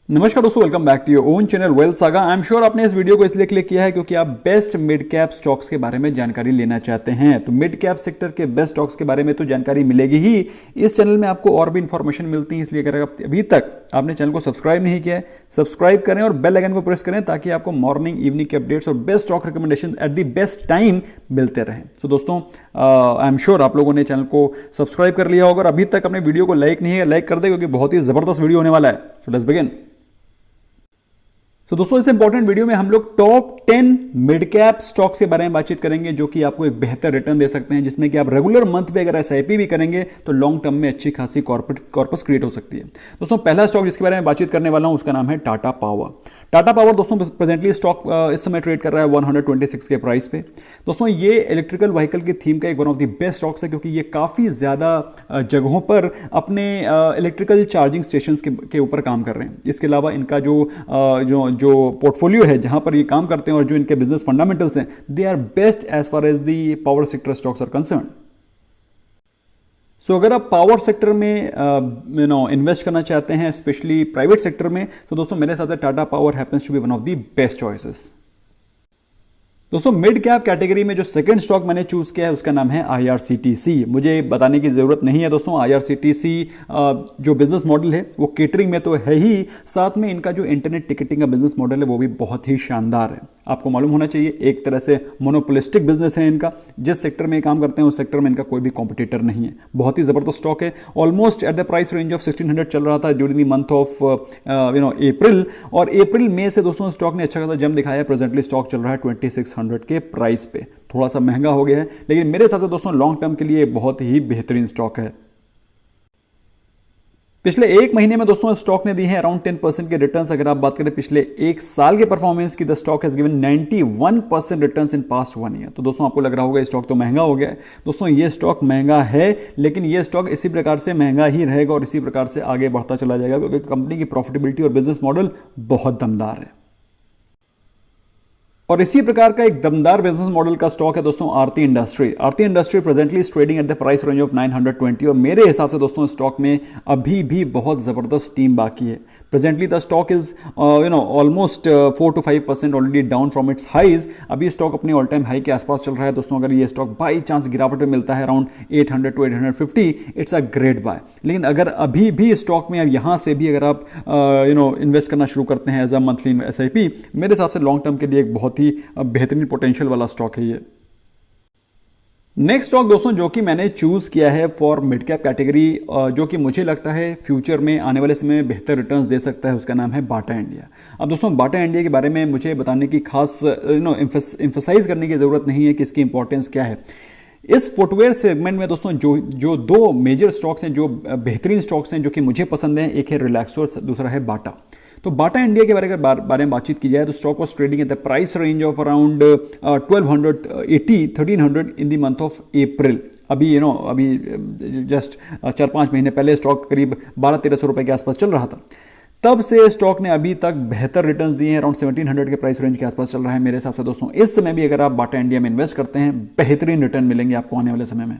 नमस्कार दोस्तों, welcome back to your own channel Wealth Saga. I am sure आपने इस वीडियो को इसलिए क्लिक किया है क्योंकि आप बेस्ट मिड कैप स्टॉक्स के बारे में जानकारी लेना चाहते हैं। तो मिड कैप सेक्टर के बेस्ट स्टॉक्स के बारे में तो जानकारी मिलेगी ही, इस चैनल में आपको और भी इंफॉर्मेशन मिलती है। इसलिए अगर आप अभी तक आपने चैनल को सब्सक्राइब नहीं किया है, सब्सक्राइब करें और बेल आइकन को प्रेस करें ताकि आपको मॉर्निंग इवनिंग के अपडेट्स और best stock recommendation at the best time मिलते रहें। सो दोस्तों, आई एम श्योर आप लोगों ने चैनल को सब्सक्राइब कर लिया होगा और अभी तक अपने वीडियो को लाइक नहीं है, लाइक कर दे क्योंकि बहुत ही जबरदस्त वीडियो होने वाला है। So let's begin. तो दोस्तों, इस इंपॉर्टेंट वीडियो में हम लोग टॉप 10 मिड कैप स्टॉक्स के बारे में बातचीत करेंगे जो कि आपको एक बेहतर रिटर्न दे सकते हैं, जिसमें कि आप रेगुलर मंथ पे अगर एसआईपी भी करेंगे तो लॉन्ग टर्म में अच्छी खासी कॉर्पस क्रिएट हो सकती है। दोस्तों, पहला स्टॉक जिसके बारे में बातचीत करने वाला हूं उसका नाम है टाटा पावर। टाटा पावर दोस्तों प्रेजेंटली स्टॉक इस समय ट्रेड कर रहा है 126 के प्राइस पे। दोस्तों, ये इलेक्ट्रिकल व्हीकल की थीम का एक one of the best stocks है क्योंकि ये काफ़ी ज़्यादा जगहों पर अपने इलेक्ट्रिकल चार्जिंग स्टेशंस के ऊपर काम कर रहे हैं। इसके अलावा इनका जो पोर्टफोलियो है जहां पर ये काम करते हैं और जो इनके बिजनेस फंडामेंटल्स हैं, they are best as far as the power sector stocks are concern. So अगर आप पावर सेक्टर में इन्वेस्ट करना चाहते हैं, स्पेशली प्राइवेट सेक्टर में, तो दोस्तों मेरे हिसाब से Tata power happens to be one of the best choices. दोस्तों, मिड कैप कैटेगरी में जो सेकंड स्टॉक मैंने चूज किया है उसका नाम है आईआरसीटीसी। मुझे बताने की जरूरत नहीं है दोस्तों, आईआरसीटीसी जो बिजनेस मॉडल है वो केटरिंग में तो है ही, साथ में इनका जो इंटरनेट टिकटिंग का बिजनेस मॉडल है वो भी बहुत ही शानदार है। आपको मालूम होना चाहिए, एक तरह से मोनोपोलिस्टिक बिजनेस है इनका। जिस सेक्टर में काम करते हैं उस सेक्टर में इनका कोई भी कॉम्पिटिटर नहीं है। बहुत ही जबरदस्त स्टॉक है। Almost eight the price range of 1600 चल रहा था during the month of April, और अप्रैल मई से दोस्तों स्टॉक ने अच्छा खासा जंप दिखाया है। प्रेजेंटली स्टॉक चल रहा है 2600 के प्राइस पे। थोड़ा सा महंगा हो गया है, लेकिन मेरे हिसाब से दोस्तों लॉन्ग टर्म के लिए बहुत ही बेहतरीन स्टॉक है। पिछले एक महीने में दोस्तों स्टॉक ने दी है अराउंड 10% के रिटर्न्स। अगर आप बात करें पिछले एक साल के परफॉर्मेंस की, the stock has given 91% returns in past 1 year. तो दोस्तों आपको लग रहा होगा ये स्टॉक तो महंगा हो गया है। दोस्तों, ये स्टॉक महंगा है, लेकिन ये स्टॉक इसी प्रकार से महंगा ही रहेगा और इसी प्रकार से आगे बढ़ता चला जाएगा क्योंकि कंपनी की प्रॉफिटेबिलिटी और बिजनेस मॉडल बहुत दमदार है। और इसी प्रकार का एक दमदार बिजनेस मॉडल का स्टॉक है दोस्तों Aarti industry. Aarti industry presently is trading at the price range of 920 और मेरे हिसाब से दोस्तों स्टॉक में अभी भी बहुत जबरदस्त टीम बाकी है। Presently the stock is almost 4 to 5% already down from its highs. अभी स्टॉक अपने ऑल टाइम हाई के आसपास चल रहा है दोस्तों। अगर ये स्टॉक बाई चांस गिरावट में मिलता है around 800 to 850, it's a great buy. लेकिन अगर अभी भी स्टॉक में यहां से भी अगर आप इन्वेस्ट करना शुरू करते हैं एज अ मंथली एसआईपी, मेरे हिसाब से लॉन्ग टर्म के लिए एक बहुत ही बेहतरीन पोटेंशियल वाला स्टॉक है ये। नेक्स्ट स्टॉक दोस्तों जो कि मैंने चूज किया है फॉर मिड कैप कैटेगरी, जो कि मुझे लगता है फ्यूचर में आने वाले समय में बेहतर रिटर्न्स दे सकता है, उसका नाम है बाटा इंडिया। अब दोस्तों बाटा इंडिया के बारे में मुझे बताने की खास एम्फसाइज करने की जरूरत नहीं है कि इसकी इंपॉर्टेंस क्या है। इस फुटवेयर सेगमेंट में दोस्तों जो दो मेजर स्टॉक्स हैं, जो बेहतरीन स्टॉक्स हैं जो कि मुझे पसंद हैं, एक है रिलैक्सो और दूसरा है बाटा। तो बाटा इंडिया के बारे में बातचीत की जाए तो stock was trading at the price range of around 1300 in the month of April. अभी अभी जस्ट 4-5 महीने पहले स्टॉक करीब 1200-1300 रुपए के आसपास चल रहा था। तब से स्टॉक ने अभी तक बेहतर रिटर्न्स दिए हैं, अराउंड 1700 के प्राइस रेंज के आसपास चल रहा है मेरे हिसाब से दोस्तों। इस समय भी अगर आप बाटा इंडिया में इन्वेस्ट करते हैं, बेहतरीन रिटर्न मिलेंगे आपको आने वाले समय में।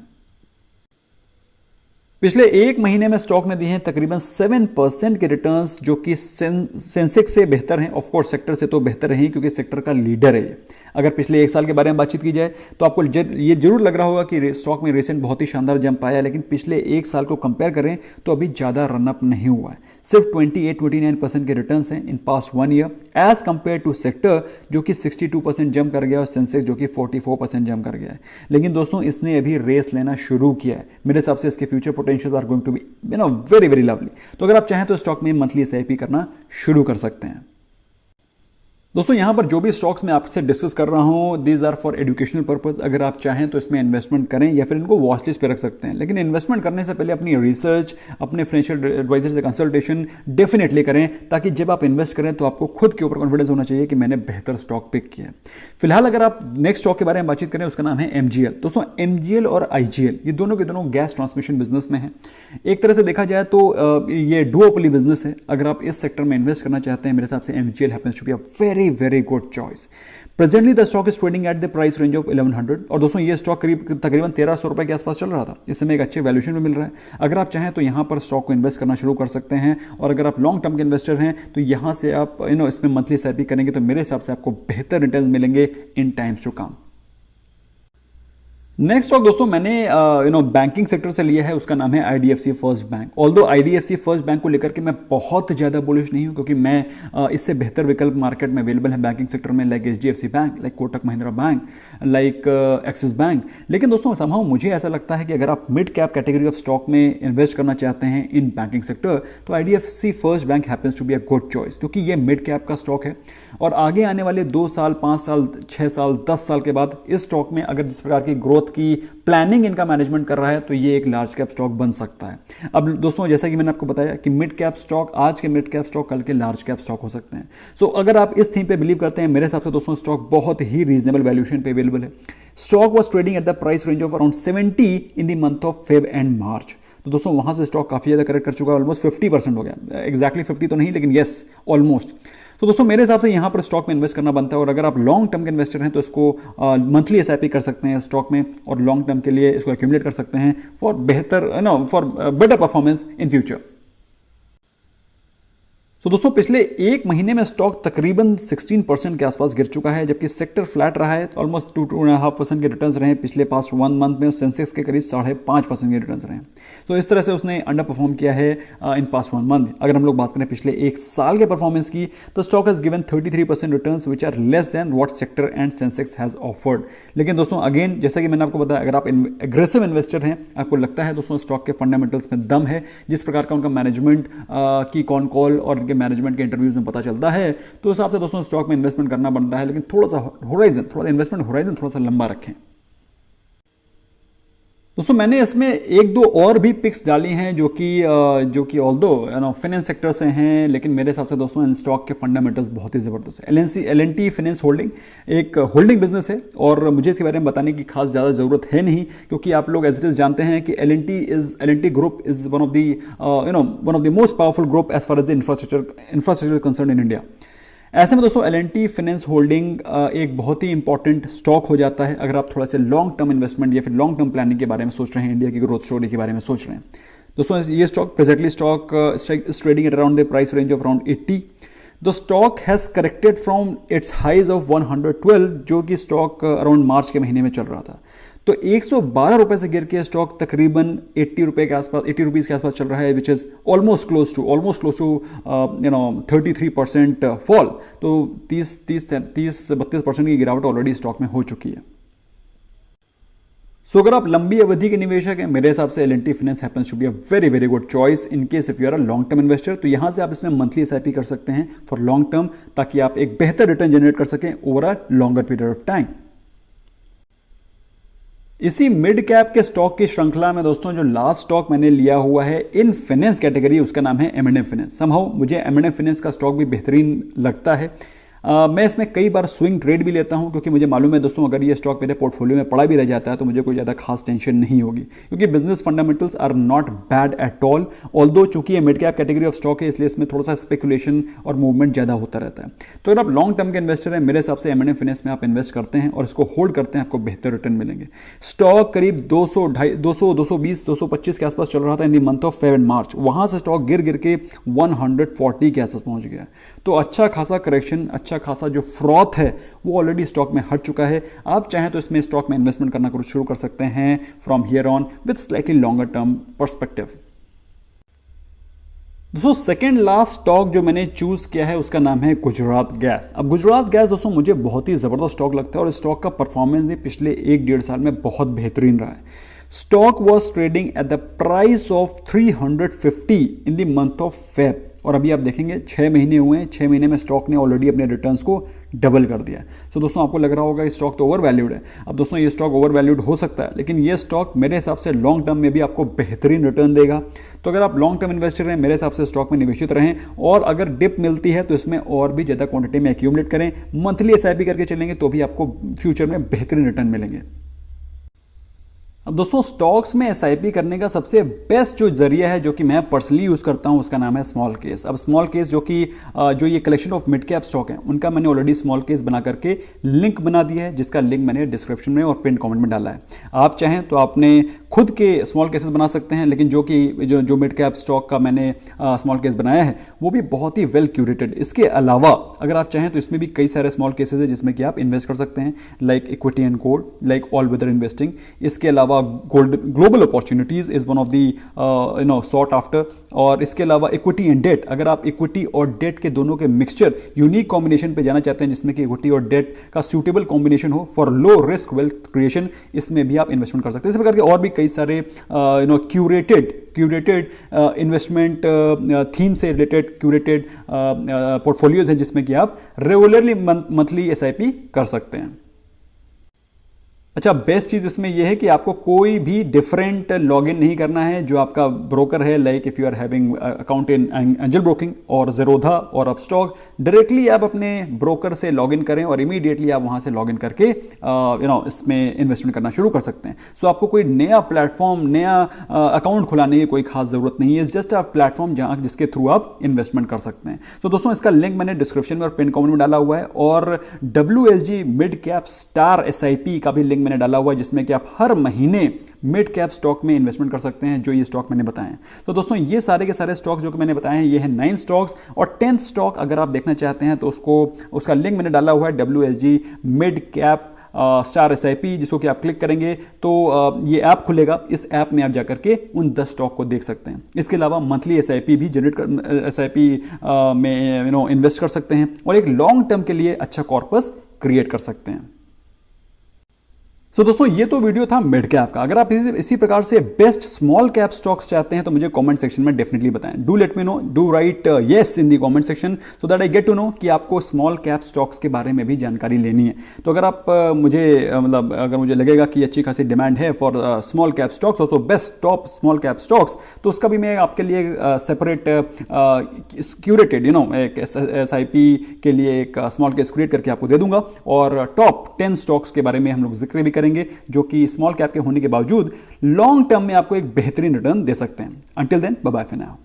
पिछले एक महीने में स्टॉक ने दिए हैं तकरीबन 7% के रिटर्न्स, जो कि सेंसेक्स से बेहतर हैं। ऑफ कोर्स सेक्टर से तो बेहतर है क्योंकि सेक्टर का लीडर है ये। अगर पिछले एक साल के बारे में बातचीत की जाए तो आपको ये जरूर लग रहा होगा कि स्टॉक में रिसेंट बहुत ही शानदार जंप आया है, लेकिन पिछले एक साल को कंपेयर करें तो अभी ज़्यादा रनअप नहीं हुआ है। सिर्फ 28-29% के रिटर्न्स हैं in past 1 year as compare to sector जो कि 62% जंप कर गया और सेंसेक्स जो कि 44% जंप कर गया है। लेकिन दोस्तों इसने अभी रेस लेना शुरू किया है। मेरे हिसाब से इसके future potential are going to be very very lovely. तो अगर आप चाहें तो स्टॉक में मंथली एसआईपी करना शुरू कर सकते हैं। दोस्तों यहां पर जो भी स्टॉक्स मैं आपसे डिस्कस कर रहा हूं, these are for educational purpose. अगर आप चाहें तो इसमें इन्वेस्टमेंट करें या फिर इनको वॉच लिस्ट पे रख सकते हैं, लेकिन इन्वेस्टमेंट करने से पहले अपनी रिसर्च, अपने फाइनेंशियल एडवाइजर से कंसल्टेशन डेफिनेटली करें, ताकि जब आप इन्वेस्ट करें तो आपको खुद के ऊपर कॉन्फिडेंस होना चाहिए कि मैंने बेहतर स्टॉक पिक किया है। फिलहाल अगर आप नेक्स्ट स्टॉक के बारे में बातचीत करें, उसका नाम है एमजीएल। दोस्तों एमजीएल और आईजीएल ये दोनों के दोनों गैस ट्रांसमिशन बिजनेस में है। एक तरह से देखा जाए तो ये डुओपोली बिजनेस है। अगर आप इस सेक्टर में इन्वेस्ट करना चाहते हैं, मेरे हिसाब से MGL happens to be a very very very good choice. Presently the stock is trading at the price range of 1100 और दोस्तों ये स्टॉक तकरीबन 1300 रुपए के आसपास चल रहा था। इस समय एक अच्छे वैल्यूएशन में मिल रहा है। अगर आप चाहें तो यहाँ पर स्टॉक को इन्वेस्ट करना शुरू कर सकते हैं, और अगर आप लॉन्ग टर्म के इन्वेस्टर हैं तो यहाँ से आप इसमें मंथली SIP करेंगे तो मेरे हिसाब से आपको बेहतर रिटर्न मिलेंगे in times to come. Next stock दोस्तों मैंने बैंकिंग सेक्टर से लिया है, उसका नाम है IDFC first bank. Although IDFC first bank को लेकर के मैं बहुत ज़्यादा बुलिश नहीं हूं, क्योंकि मैं इससे बेहतर विकल्प मार्केट में अवेलेबल है बैंकिंग सेक्टर में, like HDFC bank, like Kotak Mahindra bank, like axis bank. लेकिन दोस्तों समहाउ मुझे ऐसा लगता है कि अगर आप mid cap category of stock में इन्वेस्ट करना चाहते हैं इन बैंकिंग सेक्टर तो IDFC first bank happens to be a good choice, क्योंकि ये मिड कैप का स्टॉक है और आगे आने वाले 2 साल, 5 साल, 6 साल, 10 साल के बाद इस स्टॉक में अगर जिस प्रकार की ग्रोथ की प्लानिंग इनका मैनेजमेंट कर रहा है तो ये एक लार्ज कैप स्टॉक बन सकता है। अब दोस्तों जैसा कि मैंने आपको बताया कि मिड कैप स्टॉक, आज के मिड कैप स्टॉक कल के लार्ज कैप स्टॉक हो सकते हैं। सो अगर आप इस थीम पे बिलीव करते हैं, मेरे हिसाब से दोस्तों स्टॉक बहुत ही रीजनेबल वैल्यूएशन पे अवेलेबल है। Stock was trading at the price range of around 70 in the month of Feb and March. तो दोस्तों वहां से स्टॉक काफी ज्यादा करेक्ट कर चुका है, ऑलमोस्ट 50% हो गया। एग्जैक्टली 50 तो नहीं, लेकिन यस ऑलमोस्ट। तो दोस्तों मेरे हिसाब से यहाँ पर स्टॉक में इन्वेस्ट करना बनता है, और अगर आप लॉन्ग टर्म के इन्वेस्टर हैं तो इसको मंथली SIP कर सकते हैं स्टॉक में, और लॉन्ग टर्म के लिए इसको एक्यूमुलेट कर सकते हैं for better performance in future. तो दोस्तों पिछले एक महीने में स्टॉक तकरीबन 16% के आसपास गिर चुका है, जबकि सेक्टर फ्लैट रहा है। ऑलमोस्ट 2.5% के रिटर्न्स रहे पिछले पास्ट 1 मंथ में। सेंसेक्स के करीब 5.5% के रिटर्न्स रहे। तो इस तरह से उसने अंडर परफॉर्म किया है इन पास्ट 1 मंथ। अगर हम लोग बात करें पिछले 1 साल के परफॉर्मेंस की, तो stock has given 33% returns which are less than what sector and Sensex has offered. लेकिन दोस्तों अगेन जैसा कि मैंने आपको बताया, अगर आप एग्रेसिव इन्वेस्टर हैं, आपको लगता है दोस्तों स्टॉक के फंडामेंटल्स में दम है, जिस प्रकार का उनका मैनेजमेंट की कॉन कॉल और मैनेजमेंट के इंटरव्यूज में पता चलता है, तो उस हिसाब से दोस्तों स्टॉक में इन्वेस्टमेंट करना बनता है। लेकिन थोड़ा इन्वेस्टमेंट होराइजन थोड़ा सा लंबा रखें। दोस्तों मैंने इसमें 1-2 और भी पिक्स डाली हैं जो कि ऑल्दो फाइनेंस सेक्टर से हैं, लेकिन मेरे हिसाब से दोस्तों इन स्टॉक के फंडामेंटल्स बहुत ही जबरदस्त है। L&T फाइनेंस होल्डिंग एक होल्डिंग बिजनेस है, और मुझे इसके बारे में बताने की खास ज़्यादा ज़रूरत है नहीं, क्योंकि आप लोग एज इट इज जानते हैं कि L&T group is one of the most powerful group as far as the infrastructure concern in India. ऐसे में दोस्तों L&T फाइनेंस होल्डिंग एक बहुत ही इंपॉर्टेंट स्टॉक हो जाता है अगर आप थोड़ा सा लॉन्ग टर्म इन्वेस्टमेंट या फिर लॉन्ग टर्म प्लानिंग के बारे में सोच रहे हैं, इंडिया की ग्रोथ स्टोरी के बारे में सोच रहे हैं। दोस्तों ये stock presently is trading at around the price range of around 80। The stock has corrected from its highs of 112, जो कि स्टॉक अराउंड मार्च के महीने में चल रहा था। तो 112 रुपए से गिर के स्टॉक तकरीबन 80 रुपए के आसपास, 80 रुपीज़ के आसपास चल रहा है, which is almost close to 33% fall. तो 30-32% की गिरावट ऑलरेडी स्टॉक में हो चुकी है। सो अगर आप लंबी अवधि के निवेशक हैं, मेरे हिसाब से L&T finance happens to be a very very good choice in case if you are a long term investor. तो यहां से आप इसमें मंथली SIP कर सकते हैं फॉर लॉन्ग टर्म, ताकि आप एक बेहतर रिटर्न जनरेट कर सकें over a longer period of time. इसी मिड कैप के स्टॉक की श्रृंखला में दोस्तों जो लास्ट स्टॉक मैंने लिया हुआ है इन फाइनेंस कैटेगरी, उसका नाम है M&M फाइनेंस। समहाउ मुझे M&M फाइनेंस का स्टॉक भी बेहतरीन लगता है। मैं इसमें कई बार स्विंग ट्रेड भी लेता हूं, क्योंकि मुझे मालूम है दोस्तों अगर ये स्टॉक मेरे पोर्टफोलियो में पड़ा भी रह जाता है तो मुझे कोई ज़्यादा खास टेंशन नहीं होगी, क्योंकि business fundamentals are not bad at all. Although चूंकि ये mid cap category of stock है, इसलिए इसमें थोड़ा सा स्पेकुलेशन और मूवमेंट ज़्यादा होता रहता है। तो अगर आप लॉन्ग टर्म के इन्वेस्टर हैं, मेरे हिसाब से M&M फाइनेंस में आप इन्वेस्ट करते हैं और इसको होल्ड करते हैं, आपको बेहतर रिटर्न मिलेंगे। स्टॉक करीब 200, 220, 225 के आसपास चल रहा था in the month of Feb and March. वहां से स्टॉक गिर के 140 के आसपास पहुंच गया। तो अच्छा खासा करेक्शन, अच्छा खासा जो फ्रॉथ है वो ऑलरेडी स्टॉक में हट चुका है। आप चाहें तो इसमें स्टॉक में इन्वेस्टमेंट करना शुरू कर सकते हैं from here on with slightly longer term perspective. दोस्तों सेकेंड लास्ट स्टॉक जो मैंने चूज किया है उसका नाम है गुजरात गैस। अब गुजरात गैस दोस्तों मुझे बहुत ही जबरदस्त स्टॉक लगता है, और इस स्टॉक का परफॉर्मेंस भी पिछले 1-1.5 साल में बहुत बेहतरीन रहा है। Stock was trading at the price of 350 in the month of Feb, और अभी आप देखेंगे 6 महीने हुए हैं, 6 महीने में स्टॉक ने ऑलरेडी अपने रिटर्न्स को डबल कर दिया है। तो दोस्तों आपको लग रहा होगा ये स्टॉक तो ओवर वैल्यूड है। अब दोस्तों ये स्टॉक ओवर वैल्यूड हो सकता है, लेकिन ये स्टॉक मेरे हिसाब से लॉन्ग टर्म में भी आपको बेहतरीन रिटर्न देगा। तो अगर आप लॉन्ग टर्म इन्वेस्टर हैं, मेरे हिसाब से स्टॉक में निवेशित रहें, और अगर डिप मिलती है तो इसमें और भी ज़्यादा क्वांटिटी में एक्यूमुलेट करें। मंथली SIP करके चलेंगे तो भी आपको फ्यूचर में बेहतरीन रिटर्न मिलेंगे। अब दोस्तों स्टॉक्स में एसआईपी करने का सबसे बेस्ट जो जरिया है जो कि मैं पर्सनली यूज़ करता हूं उसका नाम है स्मॉल केस। अब स्मॉल केस जो ये collection of mid cap stock है उनका मैंने ऑलरेडी स्मॉल केस बना करके लिंक बना दिया है, जिसका लिंक मैंने डिस्क्रिप्शन में और पिन कमेंट में डाला है। आप चाहें तो आपने खुद के स्मॉल केसेस बना सकते हैं, लेकिन जो मिड कैप स्टॉक का मैंने स्मॉल केस बनाया है वो भी बहुत ही वेल क्यूरेटेड। इसके अलावा अगर आप चाहें तो इसमें भी कई सारे स्मॉल केसेस है जिसमें कि आप इन्वेस्ट कर सकते हैं, like equity and gold, like all weather investing. इसके अलावा gold global opportunities is one of the sought after. और इसके अलावा इक्विटी एंड डेट, अगर आप इक्विटी और डेट के दोनों के मिक्सचर यूनिक कॉम्बिनेशन पे जाना चाहते हैं जिसमें कि इक्विटी और डेट का सूटेबल कॉम्बिनेशन हो for low risk wealth creation, इसमें भी आप इन्वेस्टमेंट कर सकते हैं। इस प्रकार के और भी कई सारे क्यूरेटेड इन्वेस्टमेंट थीम से रिलेटेड क्यूरेटेड पोर्टफोलियोज हैं जिसमें कि आप रेगुलरली मंथली एसआईपी कर सकते हैं। अच्छा, बेस्ट चीज़ इसमें यह है कि आपको कोई भी डिफरेंट लॉगिन नहीं करना है जो आपका ब्रोकर है, like if you are having account in Angel Broking और ज़ेरोधा और अपस्टॉक, डायरेक्टली आप अपने ब्रोकर से लॉगिन करें और इमीडिएटली आप वहाँ से लॉगिन करके इसमें इन्वेस्टमेंट करना शुरू कर सकते हैं। सो आपको कोई नया प्लेटफॉर्म, नया अकाउंट खुलाने की कोई खास ज़रूरत नहीं है, जस्ट अ प्लेटफॉर्म जिसके थ्रू आप इन्वेस्टमेंट कर सकते हैं। तो दोस्तों इसका लिंक मैंने डिस्क्रिप्शन में और पिन कमेंट में डाला हुआ है, और WSG mid cap star SIP का भी लिंक मैंने डाला हुआ है जिसमें कि आप हर महीने मिड कैप स्टॉक में इन्वेस्टमेंट कर सकते हैं, जो ये स्टॉक मैंने बताए हैं। तो दोस्तों ये सारे के सारे स्टॉक्स जो कि मैंने बताए हैं ये है 9 स्टॉक्स, और 10th स्टॉक अगर आप देखना चाहते हैं तो उसका लिंक मैंने डाला हुआ है WSG mid cap star SIP, जिसको कि आप क्लिक करेंगे तो ये ऐप खुलेगा। इस ऐप में आप जाकर के उन 10 स्टॉक को देख सकते हैं। इसके अलावा मंथली SIP भी SIP में इन्वेस्ट कर सकते हैं और एक लॉन्ग टर्म के लिए अच्छा कॉर्पस क्रिएट कर सकते हैं। दोस्तों ये तो वीडियो था मिड कैप का। अगर आप इसी प्रकार से बेस्ट स्मॉल कैप स्टॉक्स चाहते हैं तो मुझे कमेंट सेक्शन में डेफिनेटली बताएं। Do let me know, do write yes in the comment section so that I get to know कि आपको स्मॉल कैप स्टॉक्स के बारे में भी जानकारी लेनी है। तो अगर आप अगर मुझे लगेगा कि अच्छी खासी डिमांड है for small cap stocks, also best top small cap stocks, तो उसका भी मैं आपके लिए सेपरेट क्यूरेटेड एक SIP के लिए एक स्मॉल केस क्रिएट करके आपको दे दूंगा, और टॉप 10 स्टॉक्स के बारे में हम लोग जिक्र भी करेंगे जो कि स्मॉल कैप के होने के बावजूद लॉन्ग टर्म में आपको एक बेहतरीन रिटर्न दे सकते हैं। Until then, bye bye for now.